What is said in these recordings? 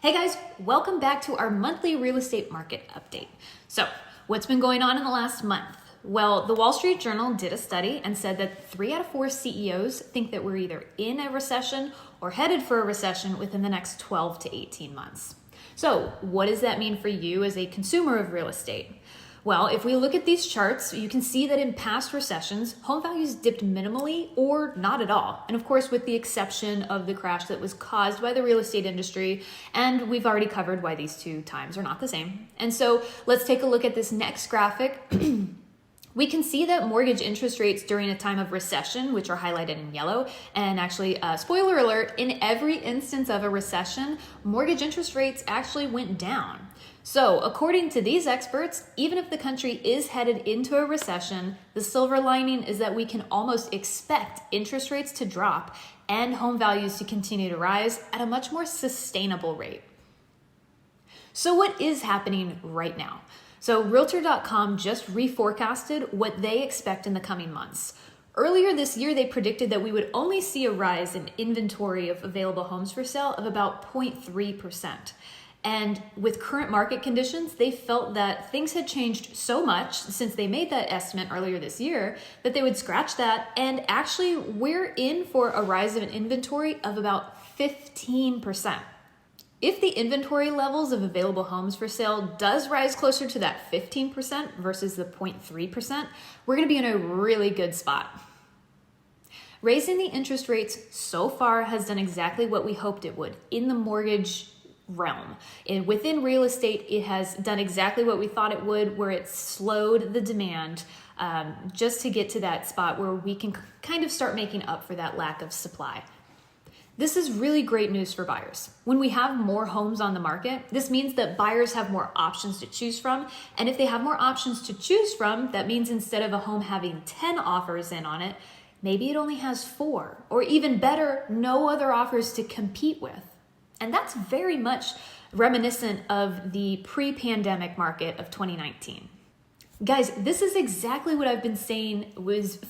Hey guys, welcome back to our monthly real estate market update. So, what's been going on in the last month? Well, the Wall Street Journal did a study and said that 3 out of 4 CEOs think that we're either in a recession or headed for a recession within the next 12 to 18 months. So, what does that mean for you as a consumer of real estate? Well, if we look at these charts, you can see that in past recessions, home values dipped minimally or not at all. And of course, with the exception of the crash that was caused by the real estate industry, and we've already covered why these two times are not the same. And so let's take a look at this next graphic. We can see that mortgage interest rates during a time of recession, which are highlighted in yellow, and actually, spoiler alert, in every instance of a recession, mortgage interest rates actually went down. So according to these experts, even if the country is headed into a recession, the silver lining is that we can almost expect interest rates to drop and home values to continue to rise at a much more sustainable rate. So what is happening right now? So Realtor.com just reforecasted what they expect in the coming months. Earlier this year, they predicted that we would only see a rise in inventory of available homes for sale of about 0.3%. And with current market conditions, they felt that things had changed so much since they made that estimate earlier this year that they would scratch that. And actually, we're in for a rise of an inventory of about 15%. If the inventory levels of available homes for sale does rise closer to that 15% versus the 0.3%, we're going to be in a really good spot. Raising the interest rates so far has done exactly what we hoped it would in the mortgage realm. And within real estate, it has done exactly what we thought it would, where it slowed the demand just to get to that spot where we can kind of start making up for that lack of supply. This is really great news for buyers. When we have more homes on the market, this means that buyers have more options to choose from. And if they have more options to choose from, that means instead of a home having 10 offers in on it, maybe it only has 4, or even better, no other offers to compete with. And that's very much reminiscent of the pre-pandemic market of 2019. Guys, this is exactly what I've been saying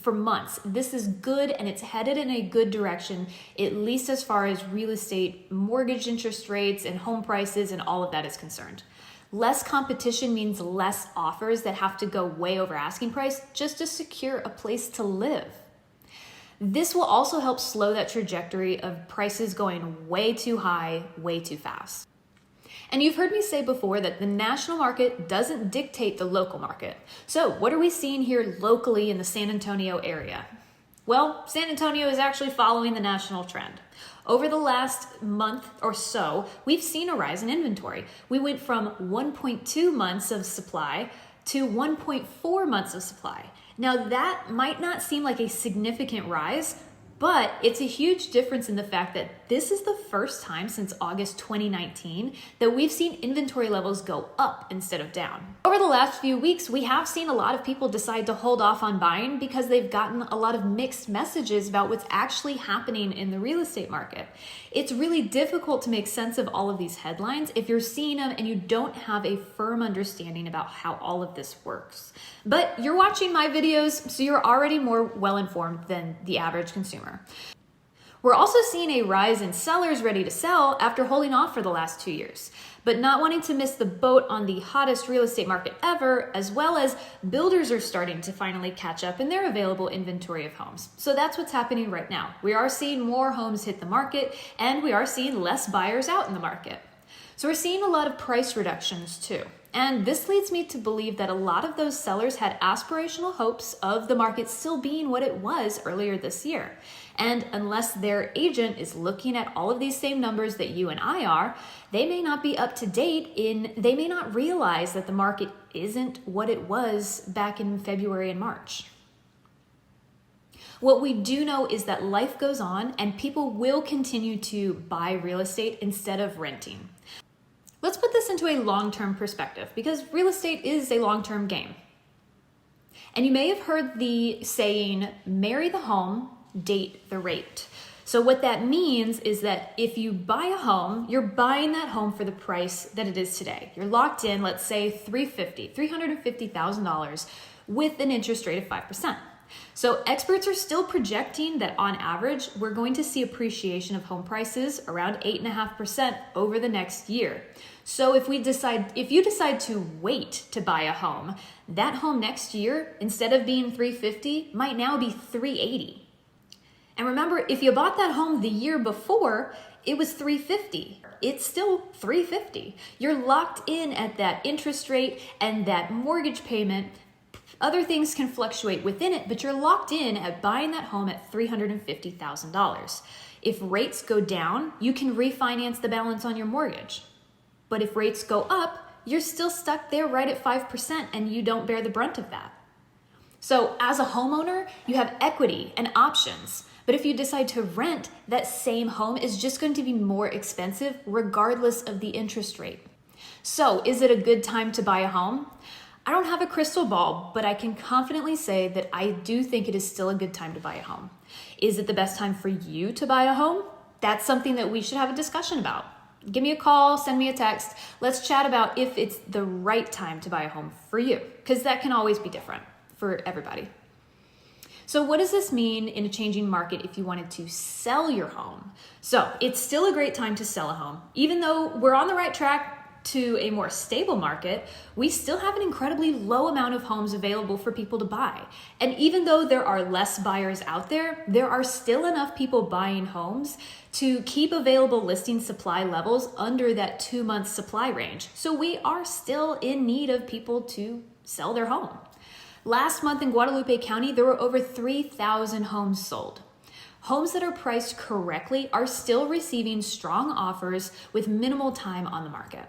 for months. This is good and it's headed in a good direction, at least as far as real estate, mortgage interest rates, and home prices and all of that is concerned. Less competition means less offers that have to go way over asking price just to secure a place to live. This will also help slow that trajectory of prices going way too high, way too fast. And you've heard me say before that the national market doesn't dictate the local market. So what are we seeing here locally in the San Antonio area? Well, San Antonio is actually following the national trend. Over the last month or so, we've seen a rise in inventory. We went from 1.2 months of supply to 1.4 months of supply. Now that might not seem like a significant rise, but it's a huge difference in the fact that this is the first time since August 2019 that we've seen inventory levels go up instead of down. Over the last few weeks, we have seen a lot of people decide to hold off on buying because they've gotten a lot of mixed messages about what's actually happening in the real estate market. It's really difficult to make sense of all of these headlines if you're seeing them and you don't have a firm understanding about how all of this works. But you're watching my videos, so you're already more well-informed than the average consumer. We're also seeing a rise in sellers ready to sell after holding off for the last 2 years, but not wanting to miss the boat on the hottest real estate market ever, as well as builders are starting to finally catch up in their available inventory of homes. So that's what's happening right now. We are seeing more homes hit the market, and we are seeing less buyers out in the market. So we're seeing a lot of price reductions too. And this leads me to believe that a lot of those sellers had aspirational hopes of the market still being what it was earlier this year. And unless their agent is looking at all of these same numbers that you and I are, they may not be up to date they may not realize that the market isn't what it was back in February and March. What we do know is that life goes on and people will continue to buy real estate instead of renting. Let's put this into a long-term perspective because real estate is a long-term game. And you may have heard the saying, marry the home, date the rate. So what that means is that if you buy a home, you're buying that home for the price that it is today. You're locked in, let's say $350,000 with an interest rate of 5%. So experts are still projecting that on average, we're going to see appreciation of home prices around 8.5% over the next year. So if you decide to wait to buy a home, that home next year, instead of being $350, might now be $380. And remember, if you bought that home the year before, it was $350. It's still $350. You're locked in at that interest rate and that mortgage payment. Other things can fluctuate within it, but you're locked in at buying that home at $350,000. If rates go down, you can refinance the balance on your mortgage. But if rates go up, you're still stuck there right at 5% and you don't bear the brunt of that. So as a homeowner, you have equity and options. But if you decide to rent, that same home is just going to be more expensive regardless of the interest rate. So is it a good time to buy a home? I don't have a crystal ball, but I can confidently say that I do think it is still a good time to buy a home. Is it the best time for you to buy a home? That's something that we should have a discussion about. Give me a call, send me a text. Let's chat about if it's the right time to buy a home for you, because that can always be different for everybody. So what does this mean in a changing market if you wanted to sell your home? So it's still a great time to sell a home. Even though we're on the right track to a more stable market, we still have an incredibly low amount of homes available for people to buy. And even though there are less buyers out there, there are still enough people buying homes to keep available listing supply levels under that 2-month supply range. So we are still in need of people to sell their home. Last month in Guadalupe County, there were over 3,000 homes sold. Homes that are priced correctly are still receiving strong offers with minimal time on the market.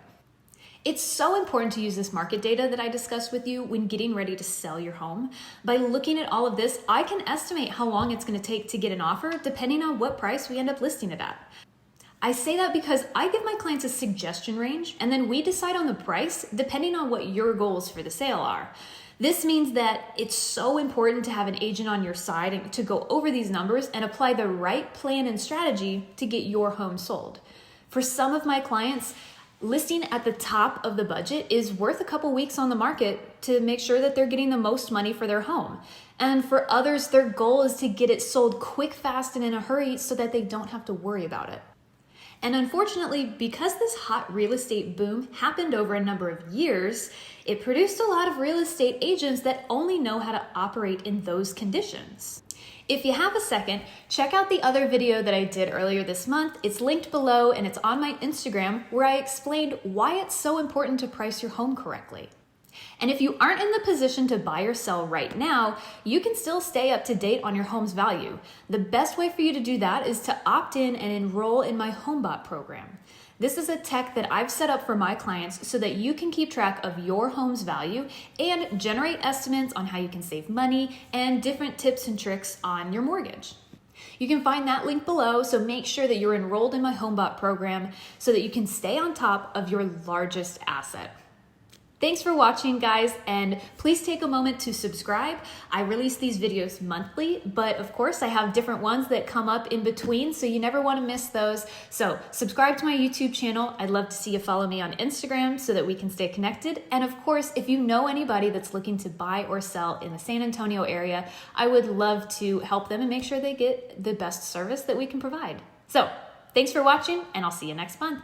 It's so important to use this market data that I discussed with you when getting ready to sell your home. By looking at all of this, I can estimate how long it's going to take to get an offer depending on what price we end up listing it at. I say that because I give my clients a suggestion range and then we decide on the price depending on what your goals for the sale are. This means that it's so important to have an agent on your side and to go over these numbers and apply the right plan and strategy to get your home sold. For some of my clients, listing at the top of the budget is worth a couple weeks on the market to make sure that they're getting the most money for their home. And for others, their goal is to get it sold quick, fast, and in a hurry so that they don't have to worry about it. And unfortunately, because this hot real estate boom happened over a number of years, it produced a lot of real estate agents that only know how to operate in those conditions. If you have a second, check out the other video that I did earlier this month. It's linked below and it's on my Instagram where I explained why it's so important to price your home correctly. And if you aren't in the position to buy or sell right now, you can still stay up to date on your home's value. The best way for you to do that is to opt in and enroll in my HomeBot program. This is a tech that I've set up for my clients so that you can keep track of your home's value and generate estimates on how you can save money and different tips and tricks on your mortgage. You can find that link below, so make sure that you're enrolled in my HomeBot program so that you can stay on top of your largest asset. Thanks for watching, guys, and please take a moment to subscribe. I release these videos monthly, but of course I have different ones that come up in between, so you never want to miss those. So subscribe to my YouTube channel. I'd love to see you follow me on Instagram so that we can stay connected. And of course, if you know anybody that's looking to buy or sell in the San Antonio area, I would love to help them and make sure they get the best service that we can provide. So thanks for watching, and I'll see you next month.